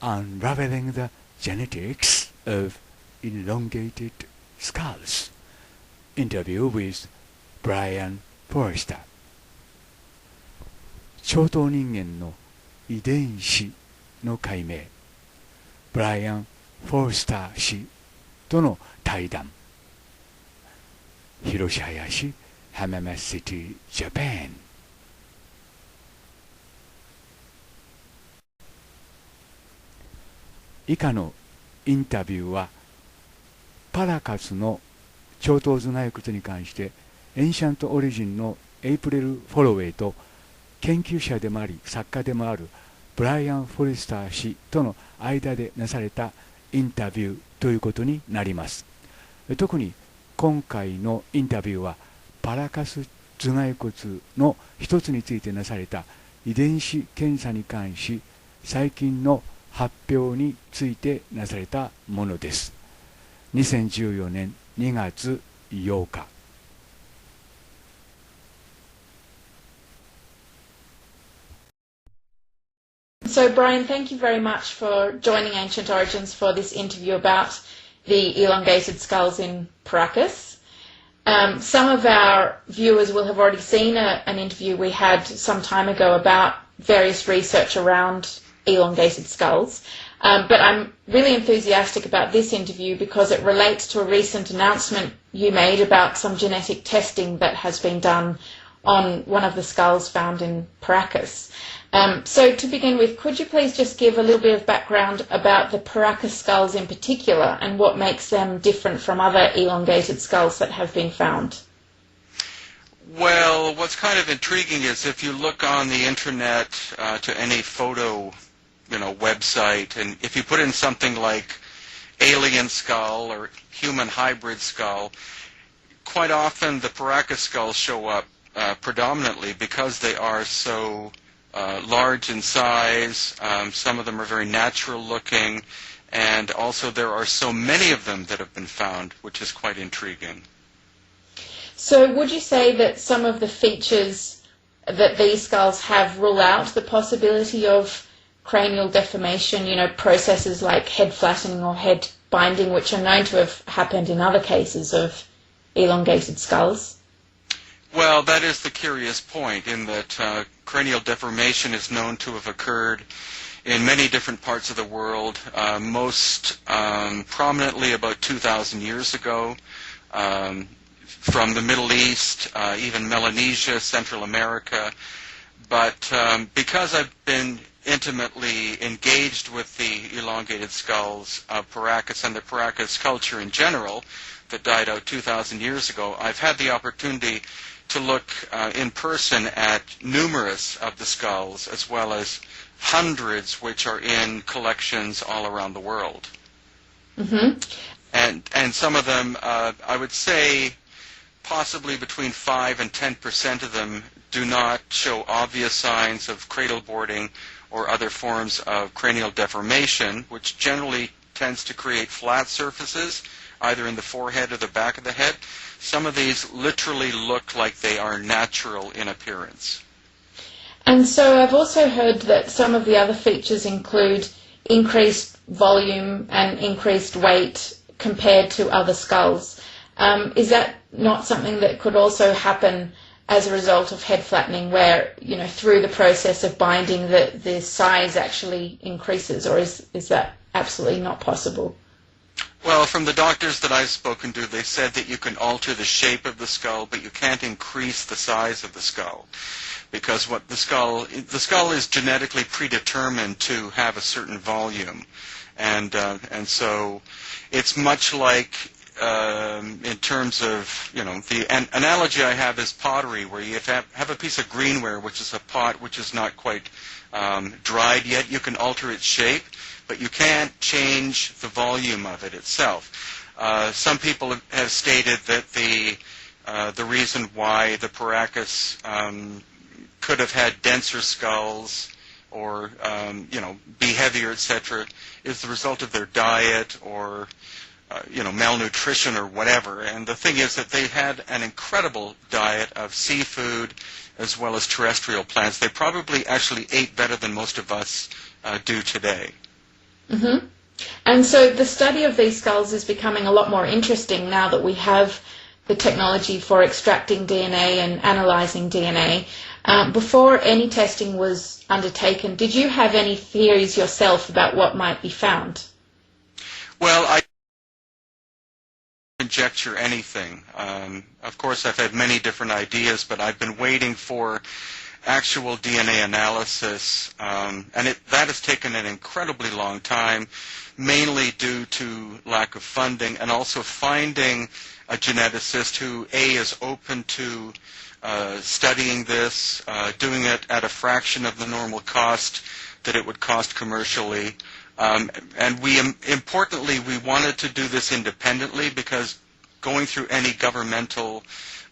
Unraveling the Genetics of Elongated Skulls Interview with Brien Forrester 長頭人間の遺伝子の解明ブライアン・フォルスター氏との対談広島林浜松シティジャパン以下のインタビューはパラカスの長頭頭蓋骨に関してエンシャントオリジンのエイプリル・フォロウェイと研究者でもあり作家でもあるブライアン・フォレスター氏との間でなされたインタビューということになります。特に今回のインタビューはパラカス頭蓋骨の一つについてなされた遺伝子検査に関し最近の発表についてなされたものです。2014年2月8日。So, Brien, thank you very much for joining Ancient Origins for this interview about the elongated skulls in Paracas. Some of our viewers will have already seen an interview we had some time ago about various research around elongated skulls. But I'm really enthusiastic about this interview because it relates to a recent announcement you made about some genetic testing that has been done on one of the skulls found in Paracas. So to begin with, could you please just give a little bit of background about the Paracas skulls in particular and what makes them different from other elongated skulls that have been found? Well, what's kind of intriguing is if you look on the internet to any photo, website, and if you put in something like alien skull or human hybrid skull, quite often the Paracas skulls show up predominantly because they are so large in size. Some of them are very natural looking, and also there are so many of them that have been found, which is quite intriguing. So would you say that some of the features that these skulls have rule out the possibility of cranial deformation, processes like head flattening or head binding, which are known to have happened in other cases of elongated skulls? Well, that is the curious point, in that cranial deformation is known to have occurred in many different parts of the world, most prominently about 2,000 years ago, from the Middle East, even Melanesia, Central America. But because I've been intimately engaged with the elongated skulls of Paracas and the Paracas culture in general that died out 2,000 years ago, I've had the opportunity to look in person at numerous of the skulls, as well as hundreds which are in collections all around the world. Mm-hmm. And some of them, I would say, possibly between 5 and 10% of them do not show obvious signs of cradle boarding or other forms of cranial deformation, which generally tends to create flat surfaces, either in the forehead or the back of the head. Some of these literally look like they are natural in appearance. And so I've also heard that some of the other features include increased volume and increased weight compared to other skulls. Is that not something that could also happen as a result of head flattening, where, through the process of binding, the size actually increases, or is that absolutely not possible? Well, from the doctors that I've spoken to, they said that you can alter the shape of the skull, but you can't increase the size of the skull, because the skull is genetically predetermined to have a certain volume, and so it's much like in terms of the analogy I have is pottery, where you have a piece of greenware, which is a pot which is not quite dried yet. You can alter its shape, but you can't change the volume of it itself. Some people have stated that the reason why the Paracas could have had denser skulls or be heavier, etc., is the result of their diet or malnutrition or whatever. And the thing is that they had an incredible diet of seafood as well as terrestrial plants. They probably actually ate better than most of us do today. Mm-hmm. And so the study of these skulls is becoming a lot more interesting now that we have the technology for extracting DNA and analysing DNA. Before any testing was undertaken, did you have any theories yourself about what might be found? Well, I conjecture anything. Of course, I've had many different ideas, but I've been waiting for actual DNA analysis, and that has taken an incredibly long time, mainly due to lack of funding and also finding a geneticist who, A, is open to studying this, doing it at a fraction of the normal cost that it would cost commercially. And importantly, we wanted to do this independently because going through any governmental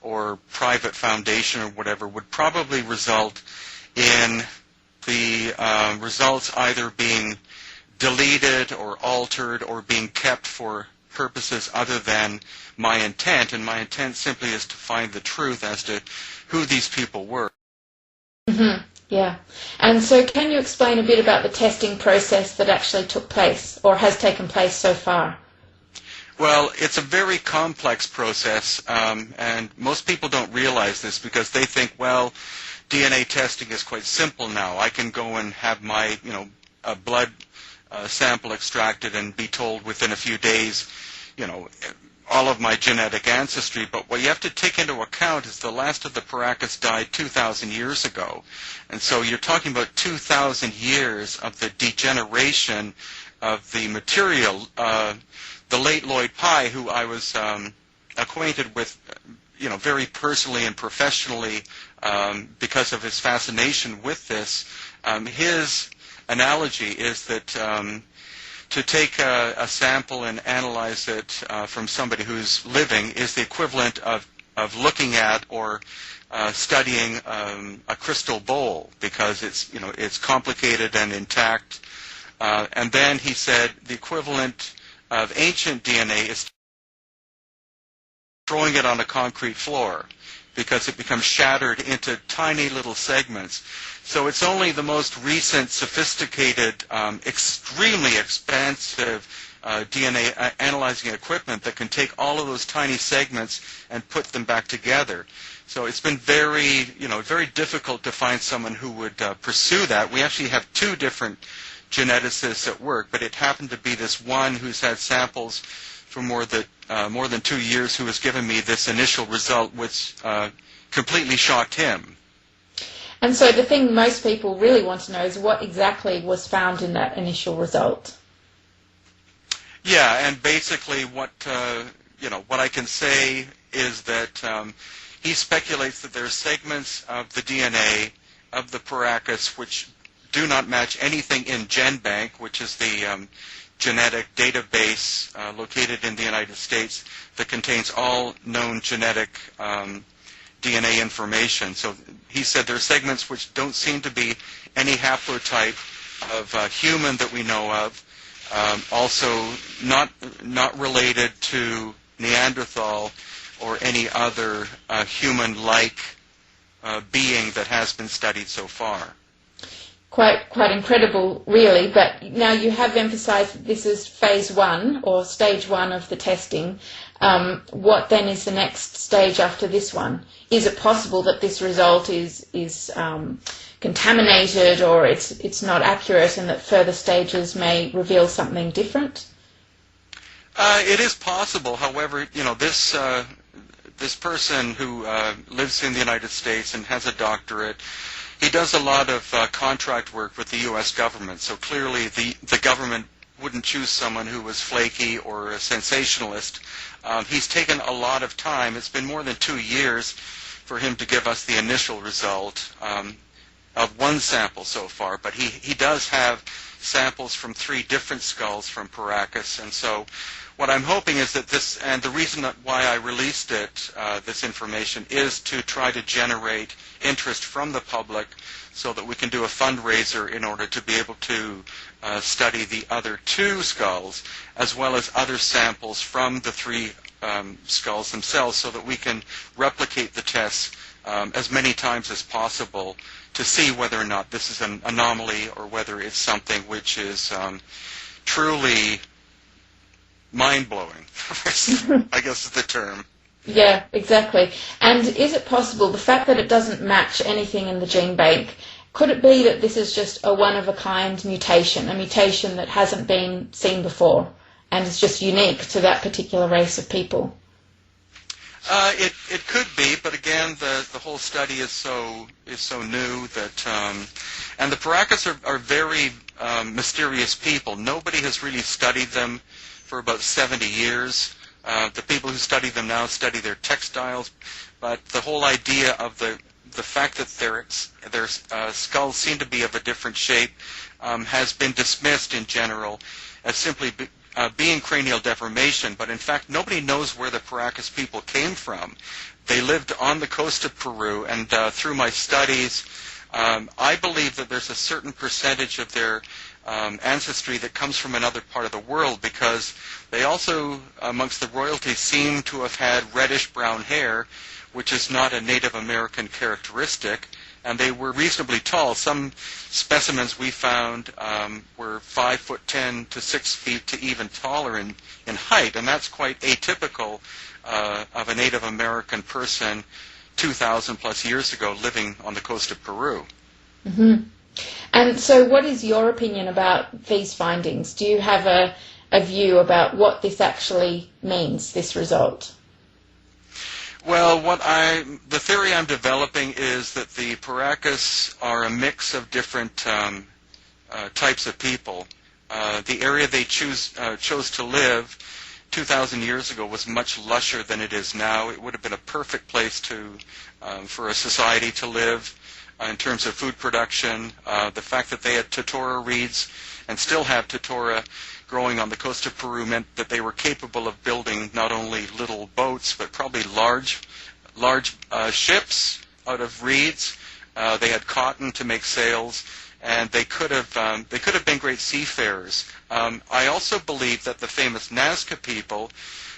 or private foundation or whatever would probably result in the results either being deleted or altered or being kept for purposes other than my intent, and my intent simply is to find the truth as to who these people were. Mm-hmm. Yeah. And so can you explain a bit about the testing process that actually took place or has taken place so far? Well, it's a very complex process, and most people don't realize this because they think, well, DNA testing is quite simple now. I can go and have my, a blood sample extracted and be told within a few days, all of my genetic ancestry. But what you have to take into account is the last of the Paracas died 2,000 years ago. And so you're talking about 2,000 years of the degeneration of the material. The late Lloyd Pye, who I was acquainted with, very personally and professionally because of his fascination with this, his analogy is that to take a sample and analyze it from somebody who's living is the equivalent of looking at or studying a crystal bowl because it's complicated and intact. And then he said the equivalent of ancient DNA is throwing it on a concrete floor because it becomes shattered into tiny little segments. So it's only the most recent, sophisticated, extremely expensive DNA analyzing equipment that can take all of those tiny segments and put them back together. So it's been very, very difficult to find someone who would pursue that. We actually have two different geneticists at work, but it happened to be this one who's had samples for more than 2 years who has given me this initial result, which completely shocked him. And so the thing most people really want to know is what exactly was found in that initial result. Yeah, and basically what I can say is that he speculates that there are segments of the DNA of the Paracas which do not match anything in GenBank, which is the genetic database located in the United States that contains all known genetic DNA information. So he said there are segments which don't seem to be any haplotype of human that we know of. Also not related to Neanderthal or any other human-like being that has been studied so far. Quite incredible, really. But now you have emphasised that this is phase 1 or stage 1 of the testing. What then is the next stage after this one? Is it possible that this result is contaminated or it's not accurate, and that further stages may reveal something different? It is possible. However, this person who lives in the United States and has a doctorate, he does a lot of contract work with the U.S. government, so clearly the government wouldn't choose someone who was flaky or a sensationalist. He's taken a lot of time. It's been more than 2 years for him to give us the initial result of one sample so far, but he does have samples from 3 different skulls from Paracas, and so what I'm hoping is that this, and the reason why I released it, this information, is to try to generate interest from the public so that we can do a fundraiser in order to be able to study the other 2 skulls as well as other samples from the 3 skulls themselves so that we can replicate the tests as many times as possible to see whether or not this is an anomaly or whether it's something which is truly mind-blowing, I guess is the term. Yeah, exactly. And is it possible, the fact that it doesn't match anything in the gene bank, could it be that this is just a one-of-a-kind mutation, a mutation that hasn't been seen before and is just unique to that particular race of people? It could be, but again, the whole study is so new that, and the Paracas are very mysterious people. Nobody has really studied them for about 70 years. The people who study them now study their textiles, but the whole idea of the fact that their skulls seem to be of a different shape has been dismissed in general as simply being cranial deformation, but in fact nobody knows where the Paracas people came from. They lived on the coast of Peru, and through my studies, I believe that there's a certain percentage of their ancestry that comes from another part of the world, because they also, amongst the royalty, seem to have had reddish-brown hair, which is not a Native American characteristic, and they were reasonably tall. Some specimens we found were 5'10" to 6 feet to even taller in height, and that's quite atypical of a Native American person 2,000 plus years ago living on the coast of Peru. Mm-hmm. And so what is your opinion about these findings? Do you have a view about what this actually means, this result? Well, the theory I'm developing is that the Paracas are a mix of different types of people. The area they chose to live 2,000 years ago was much lusher than it is now. It would have been a perfect place for a society to live in terms of food production. The fact that they had totora reeds and still have totora growing on the coast of Peru meant that they were capable of building not only little boats but probably large ships out of reeds. They had cotton to make sails, and they could have been great seafarers. I also believe that the famous Nazca people,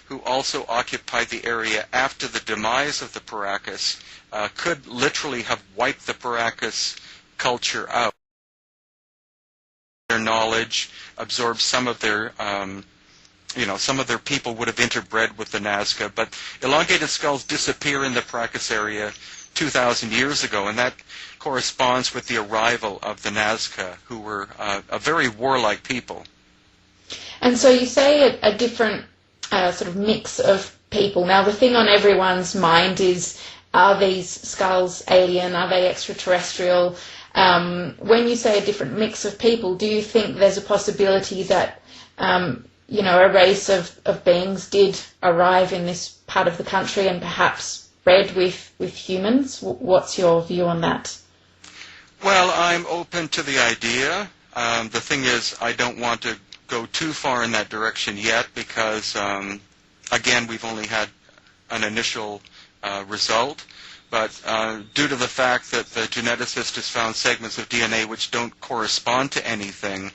who also occupied the area after the demise of the Paracas, could literally have wiped the Paracas culture out. Their knowledge, absorbed some of their, some of their people would have interbred with the Nazca, but elongated skulls disappear in the Paracas area 2,000 years ago, and that corresponds with the arrival of the Nazca, who were a very warlike people. And so you say a different sort of mix of people. Now, the thing on everyone's mind is, are these skulls alien? Are they extraterrestrial? When you say a different mix of people, do you think there's a possibility that, a race of beings did arrive in this part of the country and perhaps bred with humans? What's your view on that? Well, I'm open to the idea. The thing is, I don't want to go too far in that direction yet because, again, we've only had an initial result. But due to the fact that the geneticist has found segments of DNA which don't correspond to anything,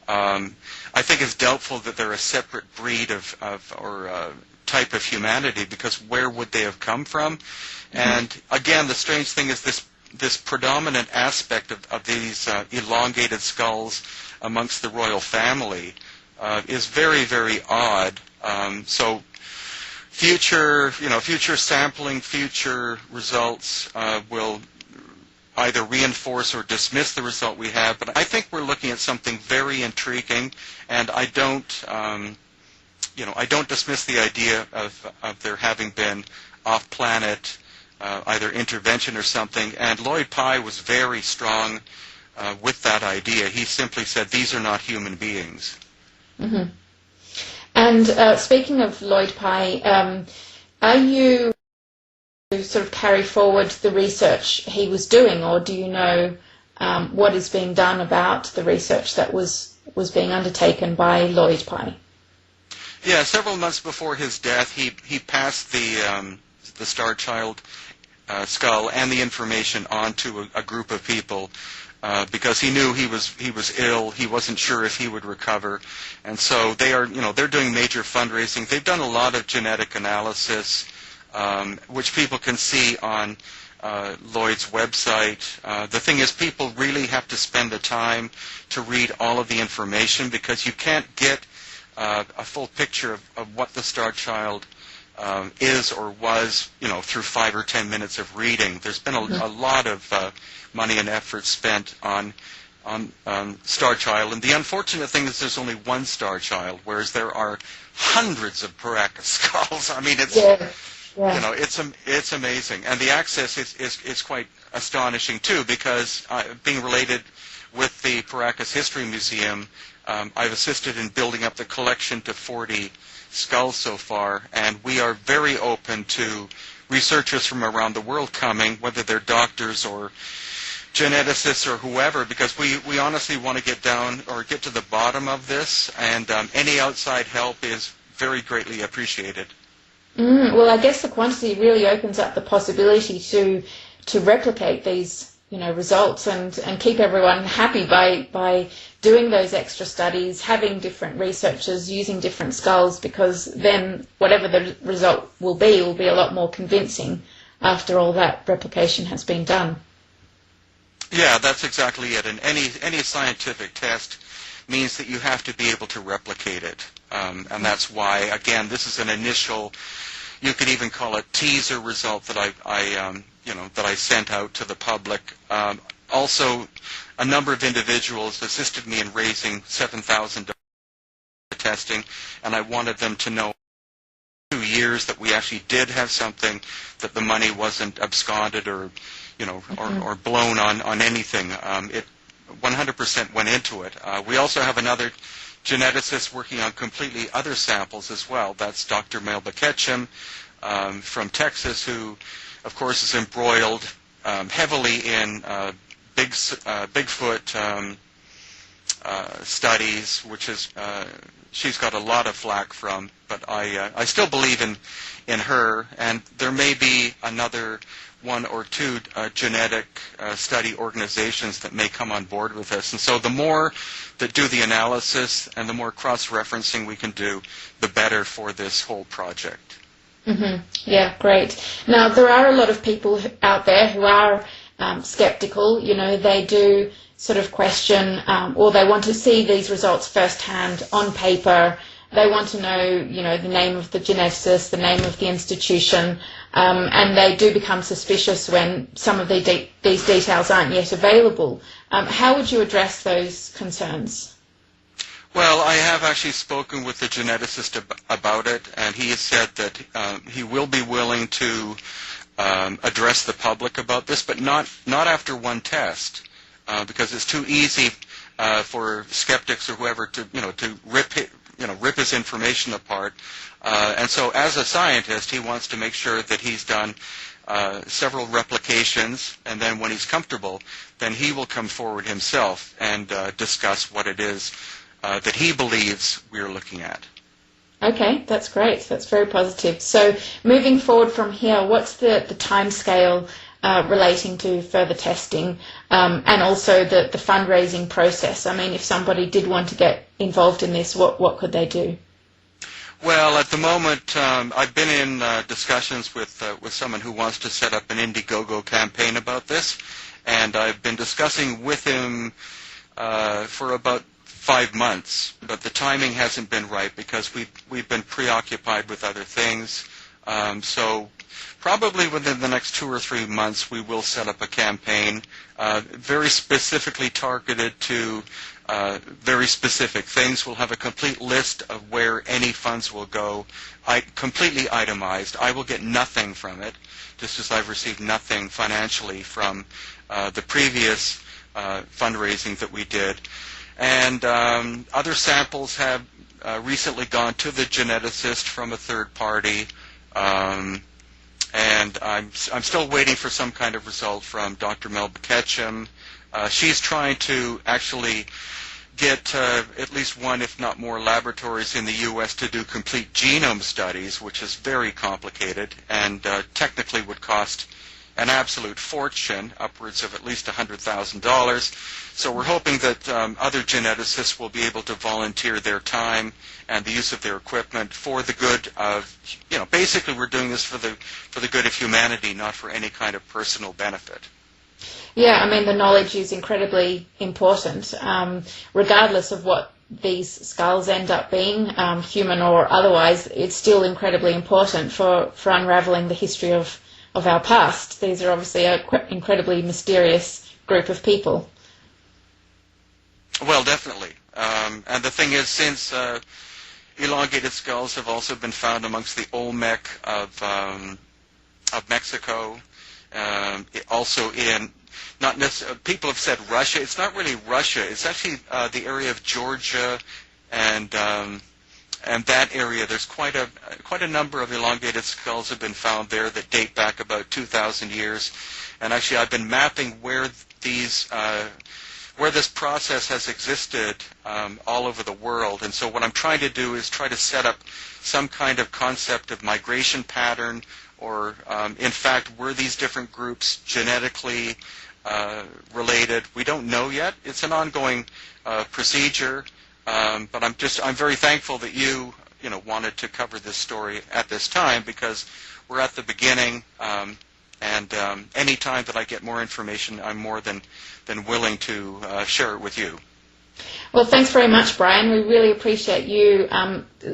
I think it's doubtful that they're a separate breed or type of humanity, because where would they have come from? Mm-hmm. And again, the strange thing is this predominant aspect of these elongated skulls amongst the royal family is very, very odd. So future sampling, future results will either reinforce or dismiss the result we have. But I think we're looking at something very intriguing, and I don't dismiss the idea of there having been off-planet either intervention or something. And Lloyd Pye was very strong with that idea. He simply said, these are not human beings. Mm-hmm. And speaking of Lloyd Pye, are you sort of carry forward the research he was doing, or do you know what is being done about the research that was being undertaken by Lloyd Pye? Yeah, several months before his death, he passed the Star Child skull and the information on to a group of people. Because he knew he was ill, he wasn't sure if he would recover, and so they're doing major fundraising. They've done a lot of genetic analysis, which people can see on Lloyd's website. The thing is, people really have to spend the time to read all of the information because you can't get a full picture of what the Star Child is or was, through 5 or 10 minutes of reading. There's been a lot of money and effort spent on Star Child, and the unfortunate thing is there's only one Star Child, whereas there are hundreds of Paracas skulls. I mean, it's it's amazing, and the access is quite astonishing too, because being related with the Paracas History Museum, I've assisted in building up the collection to 40 skulls so far, and we are very open to researchers from around the world coming, whether they're doctors or geneticists or whoever, because we honestly want to get down or get to the bottom of this, and any outside help is very greatly appreciated. Well, I guess the quantity really opens up the possibility to replicate these results and keep everyone happy by doing those extra studies, having different researchers using different skulls, because then whatever the result will be a lot more convincing after all that replication has been done. Yeah, that's exactly it. And any scientific test means that you have to be able to replicate it. And that's why, again, this is an initial, you could even call it teaser result that I sent out to the public. Also, a number of individuals assisted me in raising $7,000 testing, and I wanted them to know 2 years that we actually did have something, that the money wasn't absconded or or blown on anything. It 100% went into it. We also have another geneticist working on completely other samples as well. That's Dr. Melba Ketchum from Texas, who, of course, is embroiled heavily in Bigfoot studies, which is she's got a lot of flack from. But I still believe in her, and there may be another 1 or 2 genetic study organizations that may come on board with us. And so the more that do the analysis and the more cross-referencing we can do, the better for this whole project. Yeah, great. Now, there are a lot of people out there who are skeptical. They do sort of question, or they want to see these results firsthand on paper. They want to know, the name of the geneticist, the name of the institution, and they do become suspicious when some of these details aren't yet available. How would you address those concerns? Well, I have actually spoken with the geneticist about it, and he has said that he will be willing to address the public about this, but not after one test, because it's too easy for skeptics or whoever to rip his information apart. And so as a scientist, he wants to make sure that he's done several replications, and then when he's comfortable, then he will come forward himself and discuss what it is that he believes we're looking at. Okay, that's great. That's very positive. So moving forward from here, what's the time scale relating to further testing and also the fundraising process? I mean, if somebody did want to get involved in this, what could they do? Well, at the moment, I've been in discussions with someone who wants to set up an Indiegogo campaign about this, and I've been discussing with him for about 5 months, but the timing hasn't been right because we've been preoccupied with other things. So probably within the next 2 or 3 months, we will set up a campaign very specifically targeted to very specific things. We'll have a complete list of where any funds will go, completely itemized. I will get nothing from it, just as I've received nothing financially from the previous fundraising that we did. And other samples have recently gone to the geneticist from a third party. And I'm still waiting for some kind of result from Dr. Melba Ketchum. She's trying to actually get at least one, if not more, laboratories in the U.S. to do complete genome studies, which is very complicated and technically would cost an absolute fortune, upwards of at least $100,000. So we're hoping that other geneticists will be able to volunteer their time and the use of their equipment for the good of, basically we're doing this for the good of humanity, not for any kind of personal benefit. Yeah, I mean, the knowledge is incredibly important, regardless of what these skulls end up being, human or otherwise. It's still incredibly important for unraveling the history of our past. These are obviously an incredibly mysterious group of people. Well, definitely. And the thing is, since elongated skulls have also been found amongst the Olmec of Mexico, also in, not necessarily, people have said Russia. It's not really Russia. It's actually the area of Georgia and that area. There's quite a number of elongated skulls have been found there that date back about 2,000 years. And actually, I've been mapping where this process has existed all over the world. And so what I'm trying to do is try to set up some kind of concept of migration pattern, or in fact, were these different groups genetically related? We don't know yet. It's an ongoing procedure, but I'm very thankful that you wanted to cover this story at this time, because we're at the beginning, and any time that I get more information, I'm more than willing to share it with you. Well, thanks very much, Brien. We really appreciate you,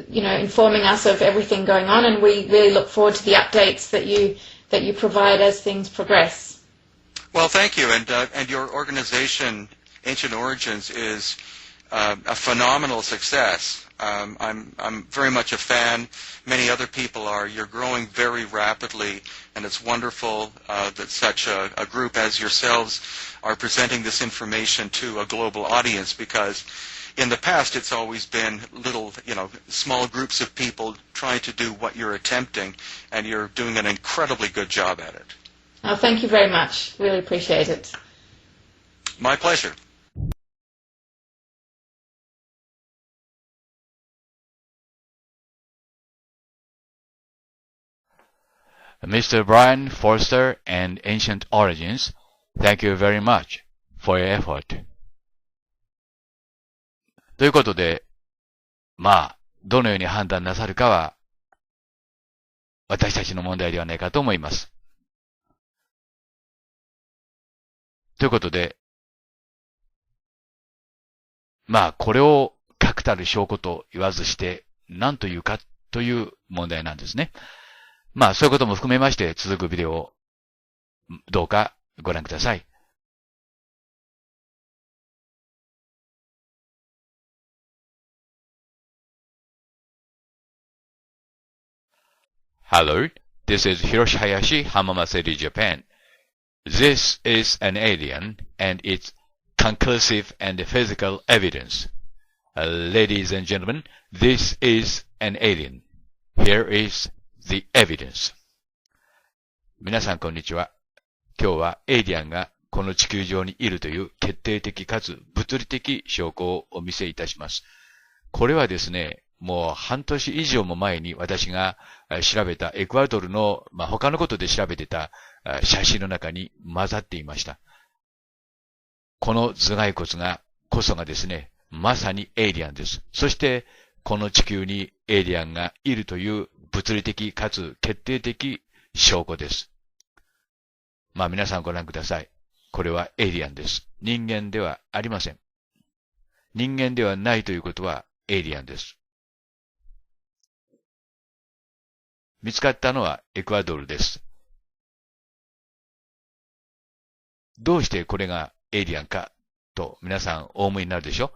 informing us of everything going on, and we really look forward to the updates that you provide as things progress. Well, thank you, and your organization, Ancient Origins, is a phenomenal success. I'm very much a fan. Many other people are. You're growing very rapidly, and it's wonderful that such a group as yourselves are presenting this information to a global audience, because in the past it's always been little, small groups of people trying to do what you're attempting, and you're doing an incredibly good job at it. Oh, thank you very much. Really appreciate it. My pleasure. Mr. Brien, Forster, and Ancient Origins, thank you very much for your effort. ということで、どのように判断なさるかは、私たちの問題ではないかと思います。ということで、これを確たる証拠と言わずして、何というかという問題なんですね。そういうことも含めまして、続くビデオをどうかご覧ください。Hello, this is Hiroshi Hayashi, Hamama City, Japan. This is an alien, and it's conclusive and physical evidence. Ladies and gentlemen, this is an alien. Here is the evidence. 皆さんこんにちは。今日はエイリアンがこの地球上にいるという決定的かつ物理的証拠をお見せいたします。これはですね、もう半年以上も前に私が調べたエクアドルの、他のことで調べてた写真の中に混ざっていました。この頭蓋骨こそがですね、まさにエイリアンです。そしてこの地球にエイリアンがいるという物理的かつ決定的証拠です。皆さんご覧ください。これはエイリアンです。人間ではありません。人間ではないということはエイリアンです。見つかったのはエクアドルです。どうしてこれがエイリアンかと皆さんお思いになるでしょ？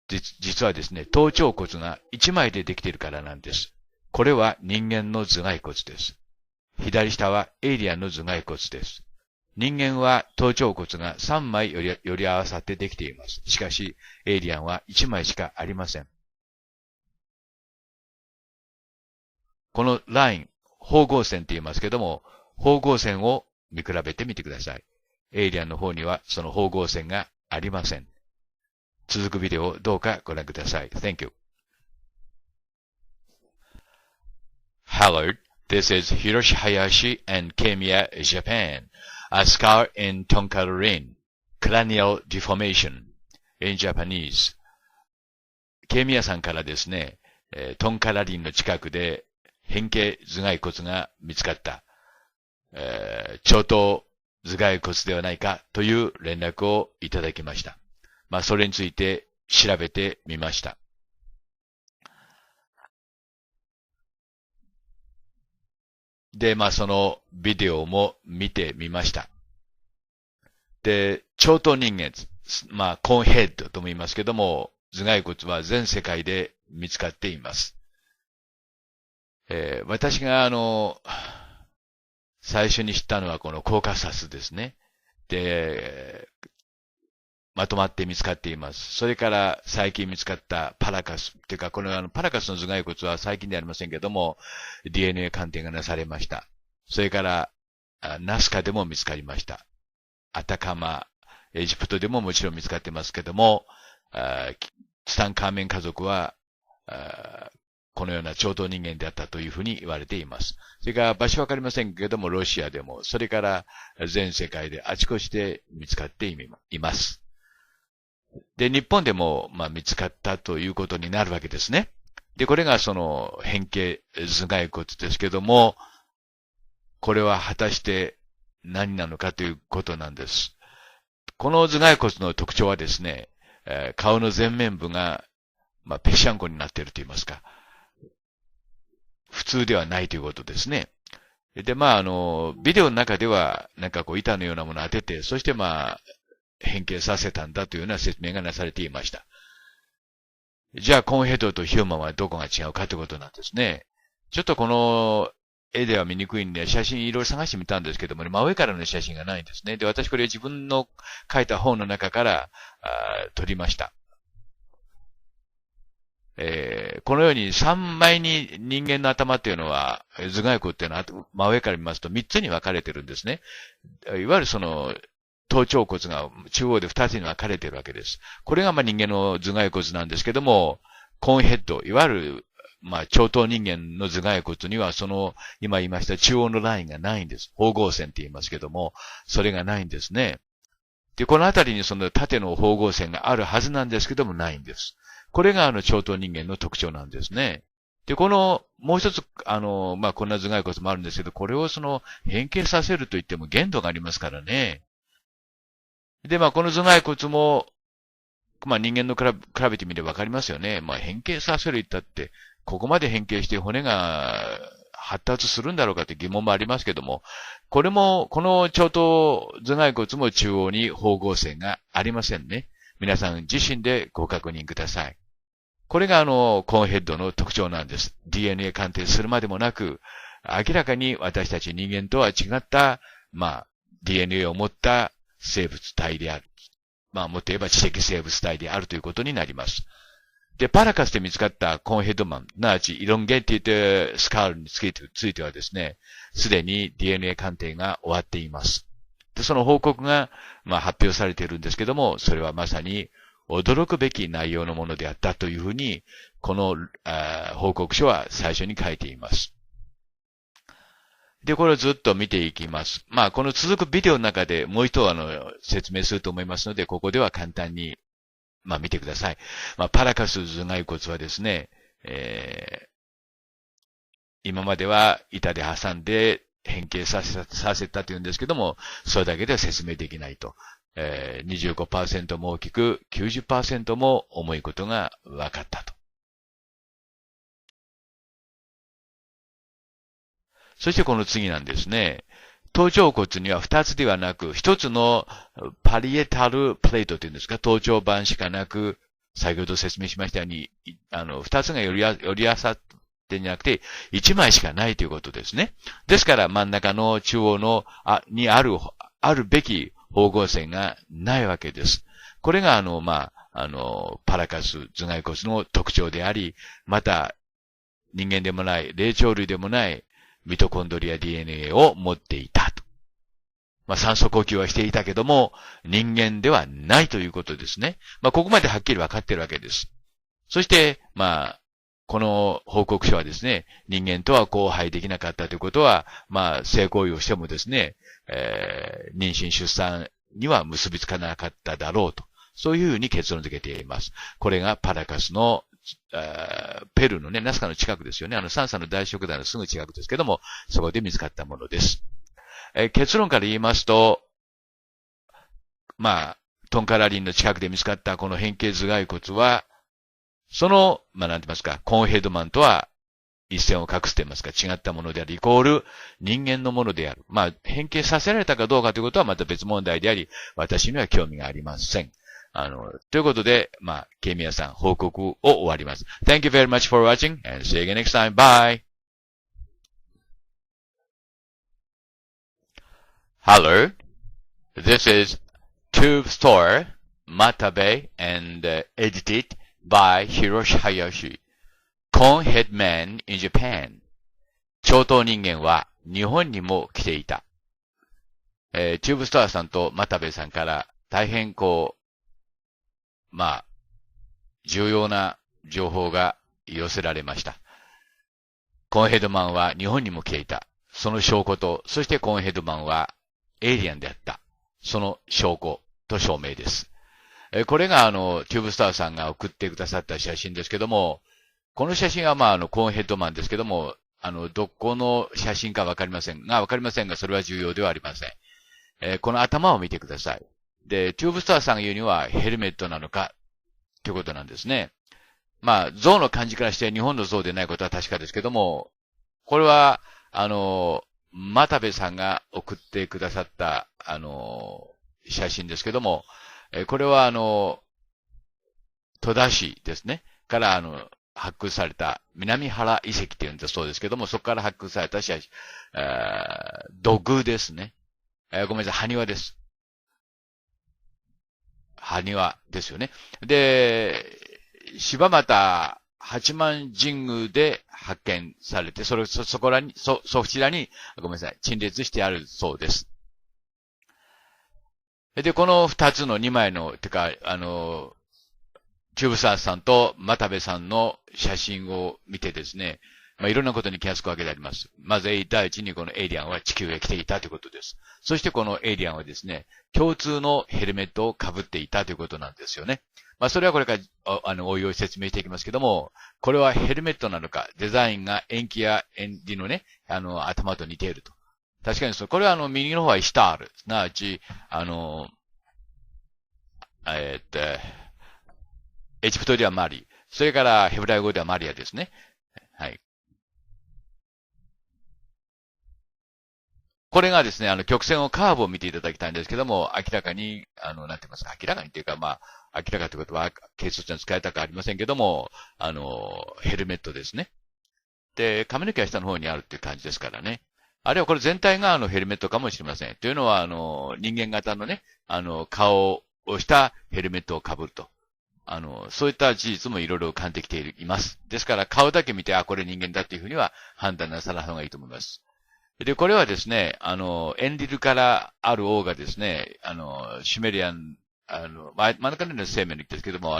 実はですね、頭頂骨が1枚でできているからなんです。これは人間の頭蓋骨です。左下はエイリアンの頭蓋骨です。人間は頭頂骨が3枚より合わさってできています。しかし、エイリアンは1枚しかありません。このライン、縫合線って言いますけども、縫合線を見比べてみてください。エイリアンの方にはその縫合線がありません。続くビデオをどうかご覧ください。Thank you. Hello, This is Hiroshi Hayashi and Kemiya, Japan. A scar in Tonkarin, cranial deformation in Japanese. ケミヤさんからですね、トンカラリンの近くで変形頭蓋骨が見つかった、長頭頭蓋骨ではないかという連絡をいただきました。それについて調べてみました。で、そのビデオも見てみました。で、長頭人間、コーンヘッドとも言いますけども、頭蓋骨は全世界で見つかっています。私が最初に知ったのはこのコーカサスですね。で、まとまって見つかっています。それから最近見つかったパラカス。というか、このパラカスの頭蓋骨は最近ではありませんけども、DNA 鑑定がなされました。それから、ナスカでも見つかりました。アタカマ、エジプトでももちろん見つかってますけども、ツタンカーメン家族は、このような長頭人間であったというふうに言われています。それから場所わかりませんけども、ロシアでも、それから全世界であちこちで見つかっています。で、日本でも、見つかったということになるわけですね。で、これがその変形頭蓋骨ですけども、これは果たして何なのかということなんです。この頭蓋骨の特徴はですね、顔の前面部が、ぺしゃんこになっていると言いますか、普通ではないということですね。で、ビデオの中では、板のようなものを当てて、そして変形させたんだというような説明がなされていました。じゃあ、コーンヘッドとヒューマンはどこが違うかということなんですね。ちょっとこの絵では見にくいんで、写真いろいろ探してみたんですけども、真上からの写真がないんですね。で、私これ自分の書いた本の中から撮りました。このように3枚に人間の頭っていうのは、頭蓋骨っていうのは真上から見ますと3つに分かれてるんですね。いわゆるその、頭頂骨が中央で2つに分かれているわけです。これが人間の頭蓋骨なんですけども、コーンヘッド、いわゆる長頭人間の頭蓋骨にはその、今言いました中央のラインがないんです。縫合線って言いますけども、それがないんですね。で、このあたりにその縦の縫合線があるはずなんですけども、ないんです。これが長頭人間の特徴なんですね。で、この、もう一つ、こんな頭蓋骨もあるんですけど、これをその、変形させると言っても限度がありますからね。で、この頭蓋骨も、人間の比べてみればわかりますよね。変形させる言ったって、ここまで変形して骨が発達するんだろうかって疑問もありますけども、これも、この長頭頭蓋骨も中央に縫合線がありませんね。皆さん自身でご確認ください。これがコーンヘッドの特徴なんです。DNA 鑑定するまでもなく、明らかに私たち人間とは違った、DNA を持った生物体である。もっと言えば知的生物体であるということになります。で、パラカスで見つかったコーンヘッドマン、すなわちイロンゲーティッドスカールについてはですね、すでに DNA 鑑定が終わっています。で、その報告が、発表されているんですけども、それはまさに驚くべき内容のものであったというふうに、この報告書は最初に書いています。で、これをずっと見ていきます。この続くビデオの中でもう一度説明すると思いますので、ここでは簡単に、見てください。パラカス頭蓋骨はですね、今までは板で挟んで変形させたというんですけども、それだけでは説明できないと。25% も大きく、90% も重いことが分かったと。そしてこの次なんですね。頭頂骨には2つではなく、1つのパリエタルプレートというんですか、頭頂板しかなく、先ほど説明しましたように、2つが寄り合わさってんじゃなくて、1枚しかないということですね。ですから真ん中の中央の、にあるべき縫合線がないわけです。これがパラカス頭蓋骨の特徴であり、また、人間でもない、霊長類でもない、ミトコンドリア DNA を持っていたと。酸素呼吸はしていたけども、人間ではないということですね。ここまではっきり分かっているわけです。そして、この報告書はですね、人間とは交配できなかったということは、性行為をしてもですね、妊娠出産には結びつかなかっただろうと。そういうふうに結論付けています。これがパラカスの、ペルーのね、ナスカの近くですよね。サンサの大食団のすぐ近くですけども、そこで見つかったものです。結論から言いますと、トンカラリンの近くで見つかったこの変形頭蓋骨は、その、なんて言いますか、コーンヘッドマンとは一線を画すと言いますか、違ったものである、イコール人間のものである。変形させられたかどうかということはまた別問題であり、私には興味がありません。ということで、ケイミヤさん、報告を終わります。Thank you very much for watching and see you again next time. Bye! Hello. This is Tube Store, Matabe and edited by Hiroshi Hayashi. Conehead Man in Japan. 長頭人間は日本にも来ていた。チューブストアさんと又部さんから大変重要な情報が寄せられました。コーンヘッドマンは日本にも来ていた。その証拠と、そしてコーンヘッドマンはエイリアンであった。その証拠と証明です。これがチューブスターさんが送ってくださった写真ですけども、この写真はコーンヘッドマンですけども、どこの写真かわかりませんが、それは重要ではありません。この頭を見てください。で、チューブスターさんが言うにはヘルメットなのか、ということなんですね。象の感じからして日本の象でないことは確かですけども、これは、又部さんが送ってくださった、写真ですけども、これは戸田市ですね。から発掘された南原遺跡っていうんだそうですけども、そこから発掘された写真、土偶ですね。ごめんなさい、埴輪です。埴輪ですよね。で、柴又八幡神宮で発見されて、そちらに、ごめんなさい、陳列してあるそうです。で、この二つの二枚の、チューブサーさんと又部さんの写真を見てですね、いろんなことに気がつくわけであります。まず第一にこのエイリアンは地球へ来ていたということです。そしてこのエイリアンはですね、共通のヘルメットを被っていたということなんですよね。それはこれからおいおい説明していきますけども、これはヘルメットなのか、デザインが円形や円理のね、頭と似ていると。確かにこれは右の方はイシュタール。すなわち、エジプトではマリ。それからヘブライ語ではマリアですね。はい。これがですね、曲線をカーブを見ていただきたいんですけども、明らかに、なんて言いますか、明らかにっていうか、明らかということは、軽率に使いたくありませんけども、ヘルメットですね。で、髪の毛は下の方にあるっていう感じですからね。あるいはこれ全体がヘルメットかもしれません。というのは、人間型のね、顔をしたヘルメットを被ると。そういった事実もいろいろ感じてきています。ですから、顔だけ見て、これ人間だっていうふうには判断なさらない方がいいと思います。で、これはですね、エンリルからある王がですね、シュメリアン、真ん中の生命の言ってですけども、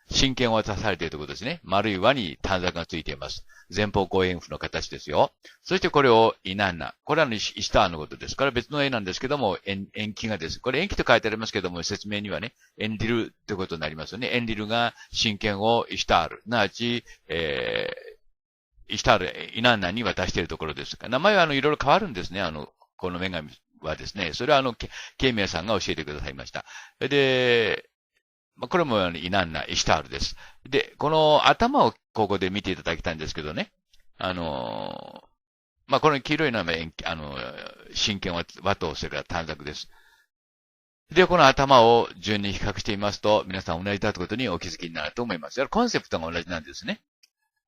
神権を渡されているところですね。丸い輪に短冊がついています。前方後円符の形ですよ。そしてこれをイナンナ。これはイシュターのことです。これは別の絵なんですけども、延期がです。これ延期と書いてありますけども、説明にはね、エンリルということになりますよね。エンリルが神権をイシュタール。なわち、イシュタール、イナンナに渡しているところです。名前はいろいろ変わるんですね。この女神はですね。それはケイミヤさんが教えてくださいました。で、これもイナンナ、イシュタールです。で、この頭をここで見ていただきたいんですけどね。この黄色いのは、神剣は和とそれから短冊です。で、この頭を順に比較してみますと、皆さん同じだということにお気づきになると思います。コンセプトが同じなんですね。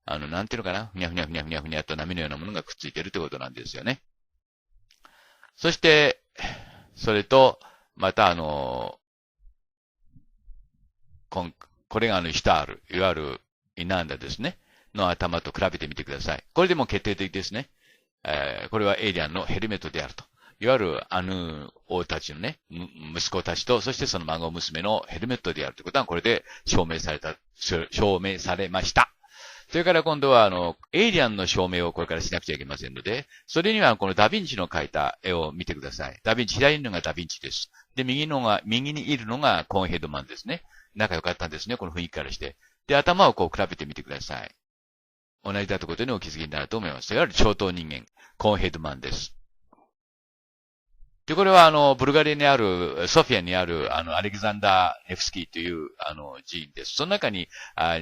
なんていうのかな、ふにゃふにゃふにゃふにゃふにゃと波のようなものがくっついているということなんですよね。そして、それと、またこれがイシュタール、いわゆるイナンダですね、の頭と比べてみてください。これでも決定的ですね。これはエイリアンのヘルメットであると。いわゆる王たちのね、息子たちと、そしてその孫娘のヘルメットであるということは、これで証明されました。それから今度は、エイリアンの証明をこれからしなくちゃいけませんので、それにはこのダヴィンチの描いた絵を見てください。ダヴィンチ、左のがダヴィンチです。で、右にいるのがコーンヘッドマンですね。仲良かったんですね、この雰囲気からして。で、頭をこう比べてみてください。同じだということにお気づきになると思います。いわゆる長頭人間、コーンヘッドマンです。で、これはブルガリアにある、ソフィアにある、アレキザンダー・ネフスキーという、寺院です。その中に、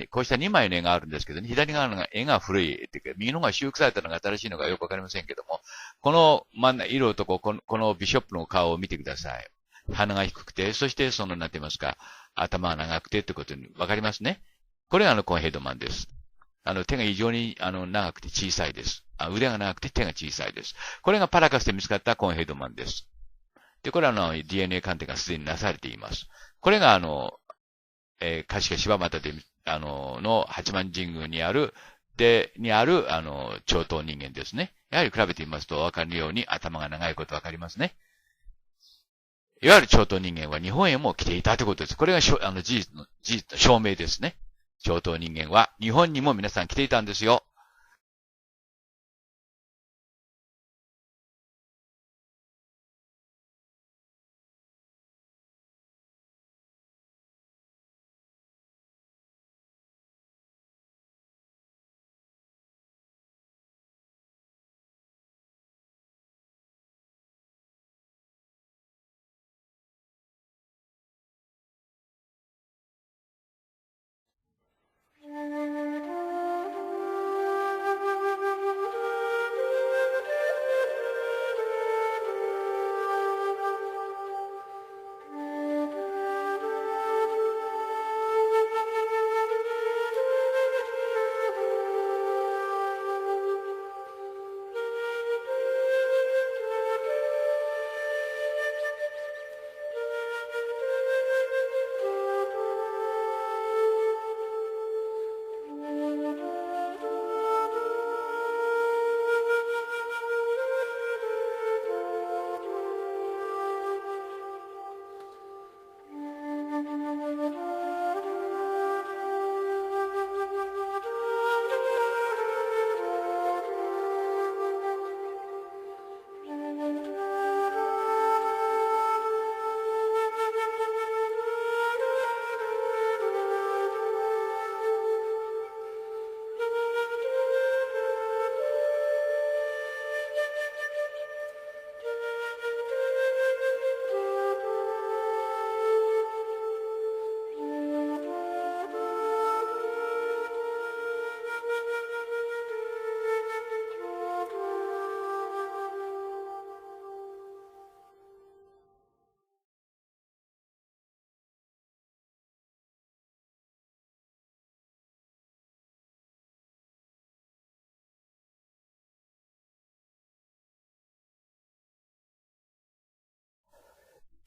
こうした2枚の絵があるんですけどね、左側の絵が古い、右の方が修復されたのが新しいのかよくわかりませんけども、この色とこのビショップの顔を見てください。鼻が低くて、そしてなんて言いますか、頭が長くてってことにわかりますね。これがコーンヘッドマンです。手が異常に、長くて小さいです。腕が長くて手が小さいです。これがパラカスで見つかったコーンヘッドマンです。で、これはDNA 鑑定がすでになされています。これが柏柴又で、八幡神宮にある、長頭人間ですね。やはり比べてみますとわかるように頭が長いことわかりますね。いわゆる長頭人間は日本へも来ていたということです。これが事実の証明ですね。長頭人間は日本にも皆さん来ていたんですよ。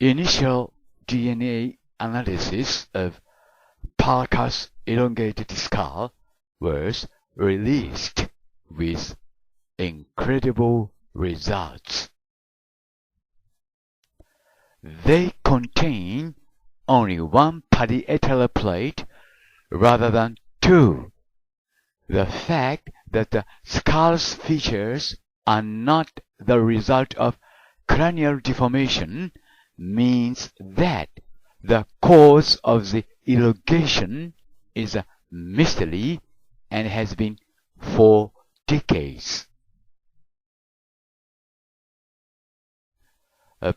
Initial DNA analysis of Parker's elongated skull was released with incredible results. They contain only one parietal plate rather than two. The fact that the skull's features are not the result of cranial deformation means that the cause of the elongation is a mystery and has been for decades.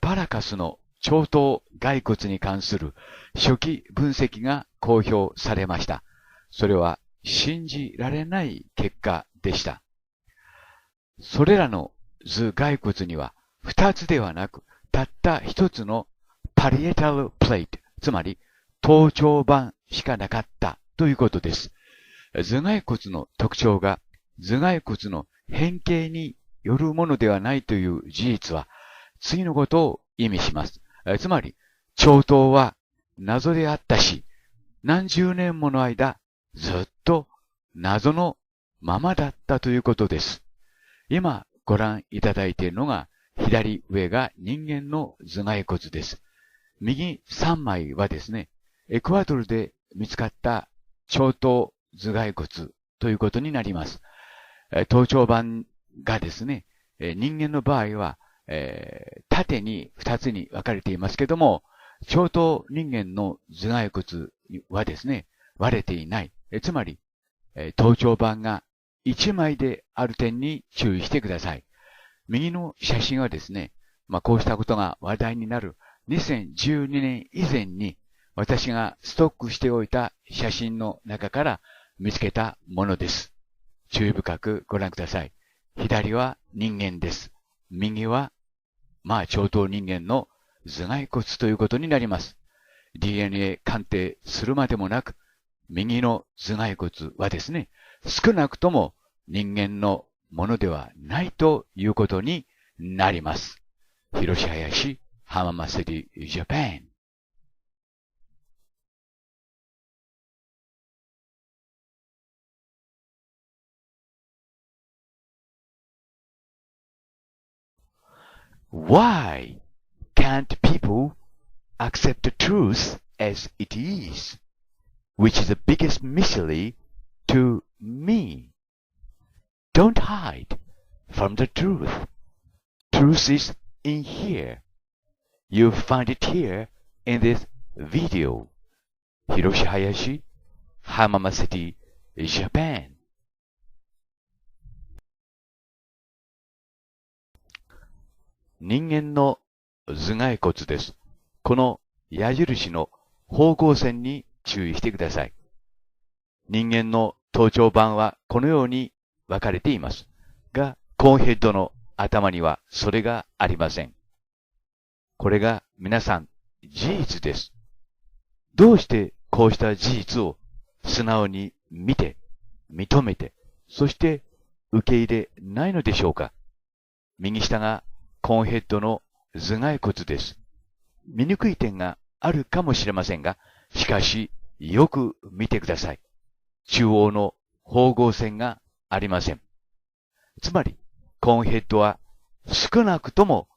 パラカスの長頭骸骨に関する初期分析が公表されました。それは信じられない結果でした。それらの頭骸骨には2つではなく、たった1つのパリエタルプレート、つまり頭頂板しかなかったということです。頭蓋骨の特徴が頭蓋骨の変形によるものではないという事実は次のことを意味します。つまり長頭は謎であったし、何十年もの間ずっと謎のままだったということです。今ご覧いただいているのが左上が人間の頭蓋骨です。右3枚はですね、エクアドルで見つかった長頭頭蓋骨ということになります。頭頂板がですね、人間の場合は、縦に2つに分かれていますけども、長頭人間の頭蓋骨はですね、割れていない。つまり、頭頂板が1枚である点に注意してください。右の写真はですね、こうしたことが話題になる2012年以前に私がストックしておいた写真の中から見つけたものです。注意深くご覧ください。左は人間です。右は、長頭人間の頭蓋骨ということになります。DNA 鑑定するまでもなく、右の頭蓋骨はですね、少なくとも人間のものではないということになります。Hiroshi Hayashi, Hamama City, Japan. Why can't people accept the truth as it is, which is the biggest mystery to me? Don't hide from the truth. Truth is in here. You find it here in this video. Hiroshi Hayashi, Hamama City, Japan. 人間の頭蓋骨です。この矢印の方向線に注意してください。人間の頭頂板はこのように分かれています。が、コーンヘッドの頭にはそれがありません。これが皆さん事実です。どうしてこうした事実を素直に見て、認めて、そして受け入れないのでしょうか。右下がコーンヘッドの頭蓋骨です。見にくい点があるかもしれませんが、しかしよく見てください。中央の縫合線がありません。つまり、コーンヘッドは少なくとも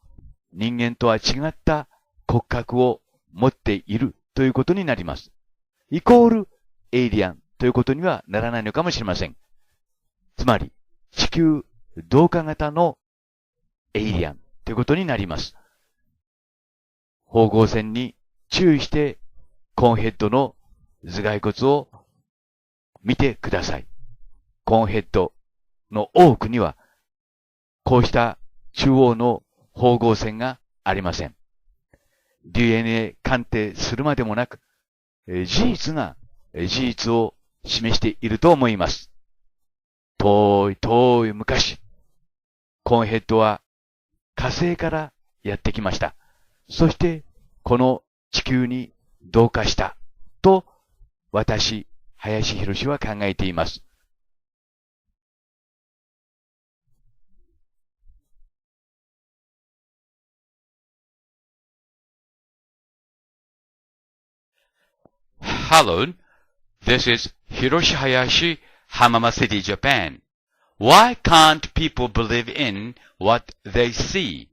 人間とは違った骨格を持っているということになります。イコールエイリアンということにはならないのかもしれません。つまり、地球同化型のエイリアンということになります。縫合線に注意してコーンヘッドの頭蓋骨を見てください。コーンヘッドの多くにはこうした中央の縫合線がありません。DNA 鑑定するまでもなく、事実が事実を示していると思います。遠い昔、コーンヘッドは火星からやってきました。そして、この地球に同化したと、私、林博は考えています。Hello, this is Hiroshi Hayashi, Hamama City, Japan. Why can't people believe in what they see?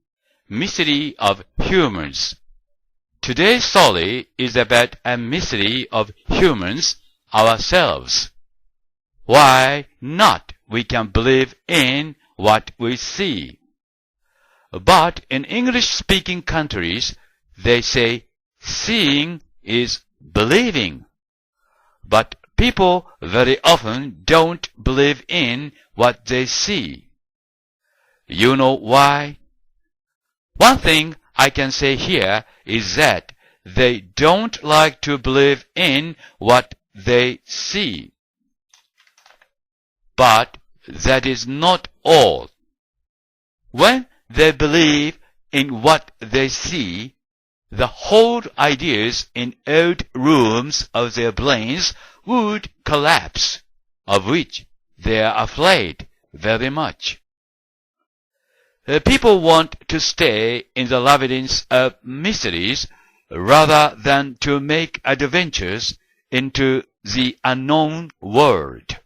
Mystery of humans. Today's story is about a mystery of humans ourselves. Why not we can believe in what we see? But in English-speaking countries, they say seeing is believing. But people very often don't believe in what they see. You know why? One thing I can say here is that they don't like to believe in what they see. But that is not all. When they believe in what they see, the whole ideas in old rooms of their brains would collapse, of which they are afraid very much. People want to stay in the labyrinth of mysteries rather than to make adventures into the unknown world.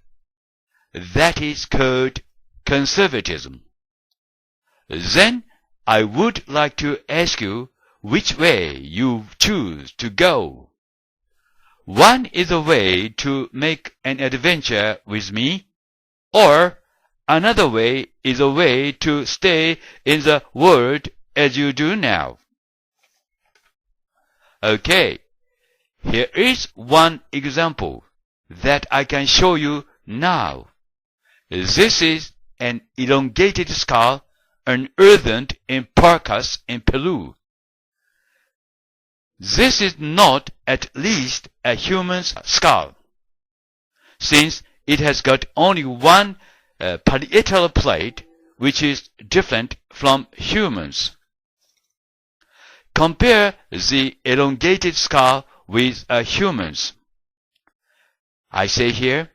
That is called conservatism. Then I would like to ask you which way you choose to go. One is a way to make an adventure with me, Or, another way is a way to stay in the world as you do now. Okay, here is one example that I can show you now. This is an elongated skull unearthed in Paracas in Peru. This is not at least a human's skull, since it has got only one parietal plate, which is different from humans. Compare the elongated skull with a human's. I say here,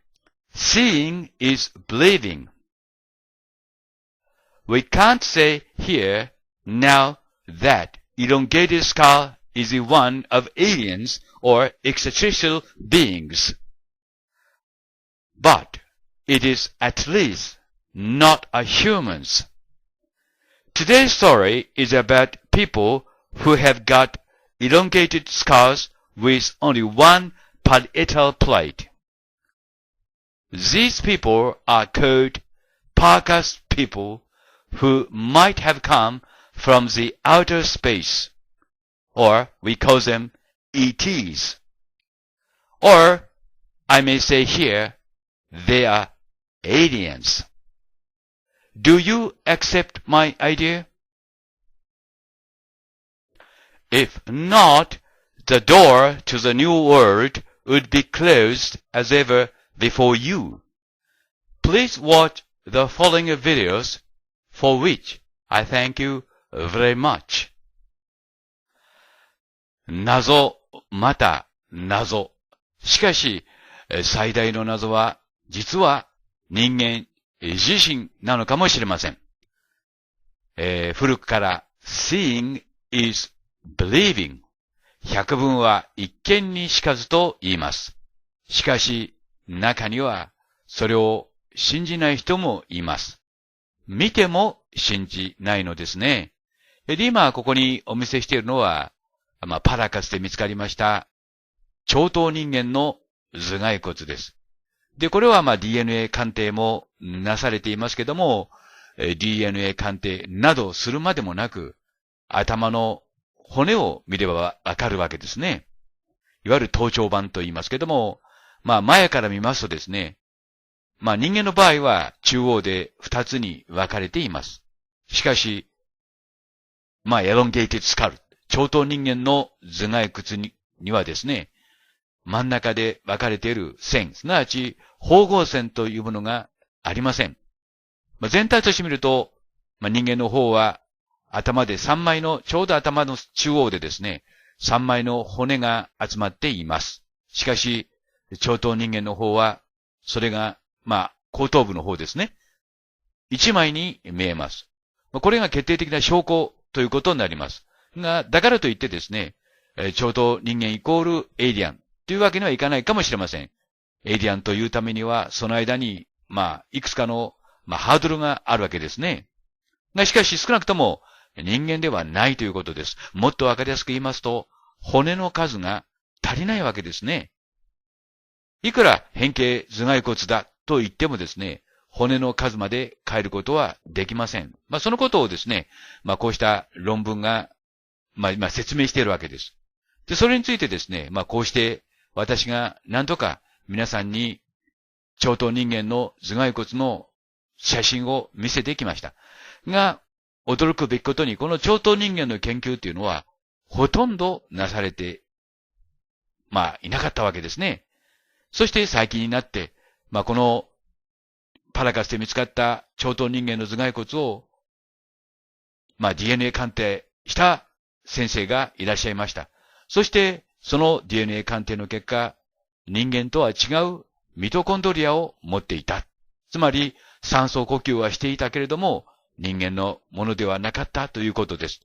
seeing is believing. We can't say here now that elongated skull is the one of aliens or extraterrestrial beings. But it is at least not a human's. Today's story is about people who have got elongated skulls with only one parietal plate. These people are called Paracas people who might have come from the outer space, or we call them ETs. Or, I may say here, they are aliens. Do you accept my idea? If not, the door to the new world would be closed as ever before you. Please watch the following videos, for which I thank you very much. 謎、また謎。しかし、最大の謎は、実は人間自身なのかもしれません。古くから seeing is believing。百聞は一見にしかずと言います。しかし、中にはそれを信じない人もいます。見ても信じないのですね。で、今ここにお見せしているのは、パラカスで見つかりました長頭人間の頭蓋骨です。で、これはDNA 鑑定もなされていますけども、DNA 鑑定などするまでもなく、頭の骨を見ればわかるわけですね。いわゆる頭頂板と言いますけども、前から見ますとですね、人間の場合は中央で二つに分かれています。しかし、エロンゲーティッドスカル、長頭人間の頭蓋骨にはですね、真ん中で分かれている線、すなわち縫合線というものがありません。全体として見ると、人間の方は頭で3枚の、ちょうど頭の中央でですね、3枚の骨が集まっています。しかし、長頭人間の方は、それが、後頭部の方ですね。1枚に見えます。これが決定的な証拠ということになります。が、だからといってですね、長頭人間イコールエイリアンというわけにはいかないかもしれません。エイリアンというためには、その間に、いくつかの、ハードルがあるわけですね。が、しかし少なくとも人間ではないということです。もっとわかりやすく言いますと、骨の数が足りないわけですね。いくら変形頭蓋骨だと言ってもですね、骨の数まで変えることはできません。そのことをですね、こうした論文が、今説明しているわけです。で、それについてですね、こうして私が何とか皆さんに長頭人間の頭蓋骨の写真を見せてきました。が、驚くべきことにこの長頭人間の研究っていうのはほとんどなされて、いなかったわけですね。そして最近になって、このパラカスで見つかった長頭人間の頭蓋骨を、DNA 鑑定した先生がいらっしゃいました。そして、その DNA 鑑定の結果、人間とは違うミトコンドリアを持っていた。つまり、酸素呼吸はしていたけれども、人間のものではなかったということです。